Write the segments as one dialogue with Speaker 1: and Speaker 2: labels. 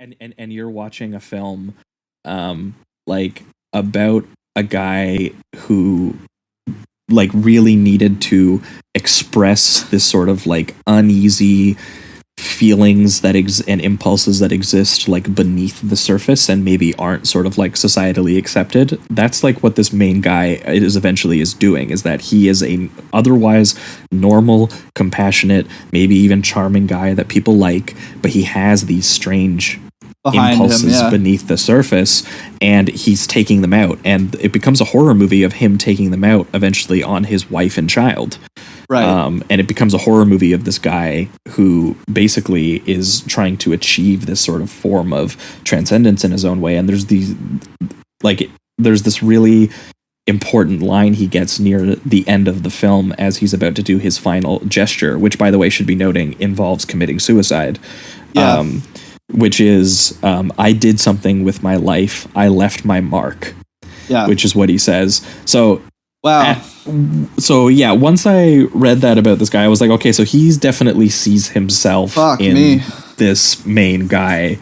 Speaker 1: and you're watching a film like about a guy who like really needed to express this sort of like uneasy feelings that and impulses that exist like beneath the surface and maybe aren't sort of like societally accepted. That's like what this main guy is doing, is that he is a otherwise normal, compassionate, maybe even charming guy that people like, but he has these strange impulses beneath the surface, and he's taking them out, and it becomes a horror movie of him taking them out eventually on his wife and child. Right. And it becomes a horror movie of this guy who basically is trying to achieve this sort of form of transcendence in his own way. And there's this really important line he gets near the end of the film as he's about to do his final gesture, which, by the way, should be noting, involves committing suicide. Yeah. Which is, I did something with my life. I left my mark. Yeah. Which is what he says. So, wow. So yeah, once I read that about this guy, I was like, okay, so he's definitely sees himself this main guy.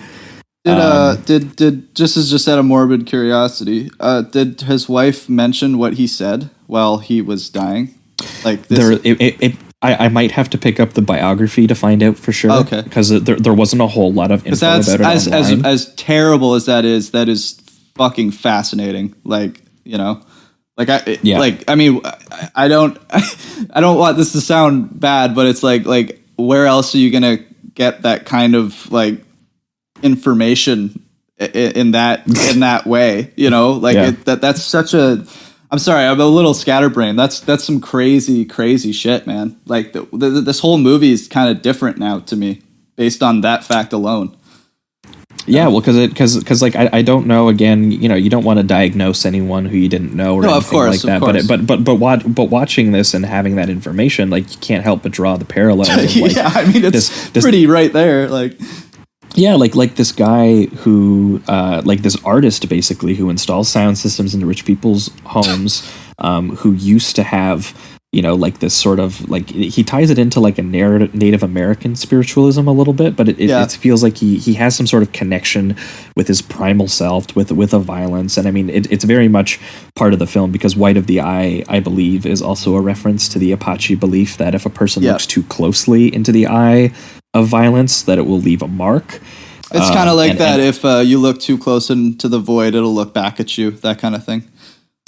Speaker 2: Did just out of morbid curiosity, did his wife mention what he said while he was dying? Like this?
Speaker 1: I might have to pick up the biography to find out for sure. Okay, because there wasn't a whole lot of info about it online.
Speaker 2: As terrible as that is fucking fascinating. Like, you know. I mean, I don't want this to sound bad, but it's like where else are you gonna get that kind of like information in that way? You know, like that's such a. I'm sorry, I'm a little scatterbrained. That's some crazy shit, man. Like this whole movie is kind of different now to me based on that fact alone.
Speaker 1: Yeah, well, because like I don't know. Again, you know, you don't want to diagnose anyone who you didn't know or anything like that. But watching this and having that information, like, you can't help but draw the parallels. Like,
Speaker 2: yeah, I mean, it's this pretty right there. Like,
Speaker 1: yeah, like this guy who, like this artist basically who installs sound systems into rich people's homes, who used to have, you know, like this sort of like, he ties it into like a Native American spiritualism a little bit, but it feels like he has some sort of connection with his primal self, with a violence. And I mean, it's very much part of the film, because White of the Eye, I believe, is also a reference to the Apache belief that if a person looks too closely into the eye of violence, that it will leave a mark.
Speaker 2: It's kind of like that. If you look too close into the void, it'll look back at you, that kind of thing.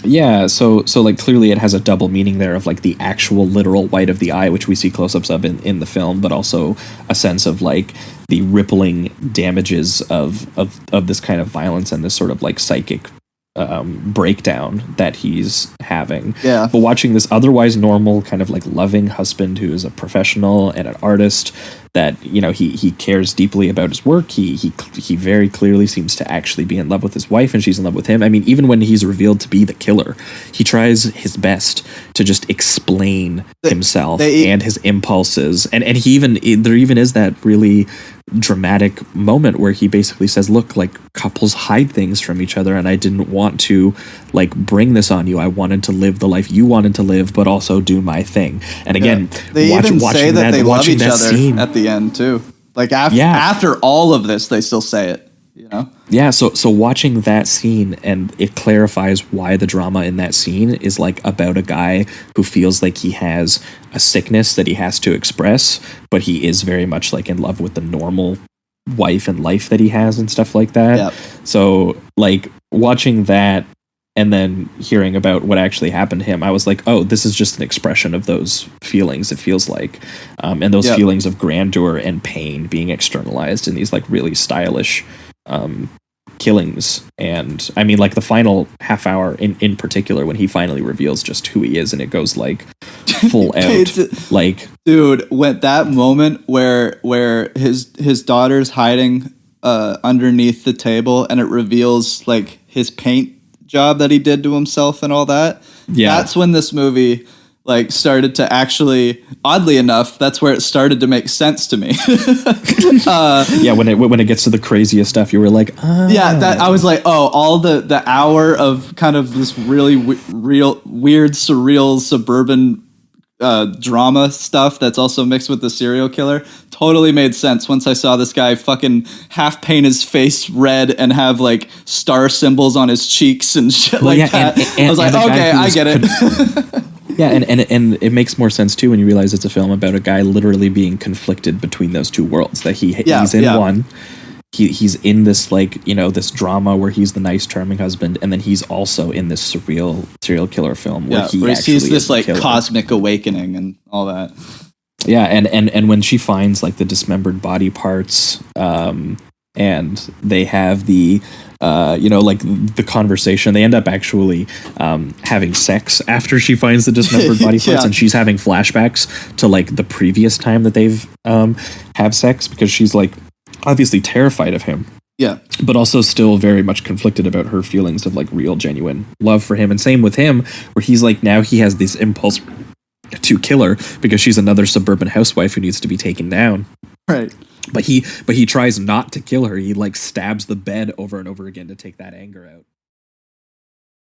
Speaker 1: Yeah, so like clearly it has a double meaning there of like the actual literal white of the eye, which we see close-ups of in the film, but also a sense of like the rippling damages of this kind of violence and this sort of like psychic breakdown that he's having. Yeah. But watching this otherwise normal kind of like loving husband who is a professional and an artist, that, you know, he cares deeply about his work. He very clearly seems to actually be in love with his wife, and she's in love with him. I mean, even when he's revealed to be the killer, he tries his best to just explain himself and his impulses. And there even is that really dramatic moment where he basically says, look, like, couples hide things from each other, and I didn't want to like bring this on you. I wanted to live the life you wanted to live, but also do my thing. And again,
Speaker 2: they even say that they love each other at the end too. Like after all of this, they still say it, you know?
Speaker 1: Yeah. So watching that scene, and it clarifies why the drama in that scene is like about a guy who feels like he has a sickness that he has to express, but he is very much like in love with the normal wife and life that he has and stuff like that. Yep. So like watching that and then hearing about what actually happened to him, I was like, oh, this is just an expression of those feelings, it feels like. And those feelings of grandeur and pain being externalized in these like really stylish killings. And I mean, like the final half hour in particular, when he finally reveals just who he is, and it goes like full out. Like,
Speaker 2: dude, when that moment where his daughter's hiding underneath the table, and it reveals like his paint job that he did to himself and all that. Yeah, that's when this movie like started to actually, oddly enough, that's where it started to make sense to me.
Speaker 1: Yeah, when it gets to the craziest stuff, you were like,
Speaker 2: yeah, that I was like, oh, all the hour of kind of this really weird, surreal suburban drama stuff that's also mixed with the serial killer totally made sense once I saw this guy fucking half paint his face red and have like star symbols on his cheeks and shit that. I was like, okay, I get it.
Speaker 1: Yeah, and it makes more sense too when you realize it's a film about a guy literally being conflicted between those two worlds. That he's in one. He's in this like, you know, this drama where he's the nice charming husband, and then he's also in this surreal serial killer film where
Speaker 2: where he sees this like cosmic awakening and all that.
Speaker 1: Yeah, and when she finds like the dismembered body parts, and they have the like the conversation, they end up actually having sex after she finds the dismembered body parts, and she's having flashbacks to like the previous time that they've have sex, because she's like obviously terrified of him, but also still very much conflicted about her feelings of like real genuine love for him. And same with him, where he's like, now he has this impulse to kill her because she's another suburban housewife who needs to be taken down,
Speaker 2: right?
Speaker 1: But he tries not to kill her. He like stabs the bed over and over again to take that anger out.